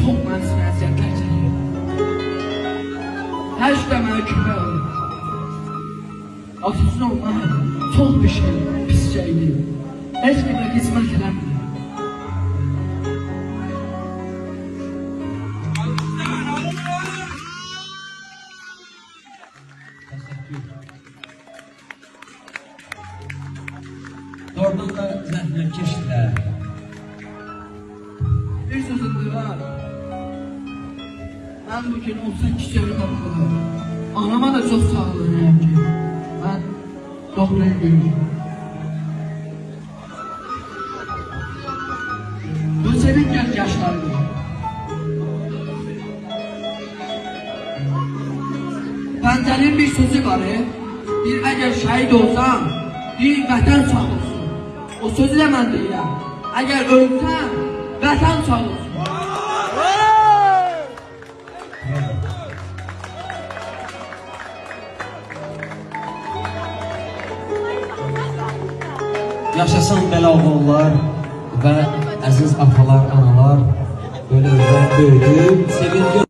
çox mənsin əziyyətlər çəkir. Hər şeydə mənə kömək olur. Atasız olmaq çox bir şey, pis şeydir. Heç kimə hizmət eləmir. Oradan da zəhmət keçdilər. Bir sözümdür var. Mən bugün 18 yaşında oxudum. Anama da çox sağlığıyam ki, mən doğruyu görürüm. Bu senin göz yaşlarıdır. Pəncənin bir sözü var, bir əgər şəhid olsam, bir vətən sağ olsun. O sözü də mən deyirəm. Əgər ölsəm, vətən sağ olsun. Yaşasın belə oğullar və əziz atalar, analar, böyle böyüdü, sevinci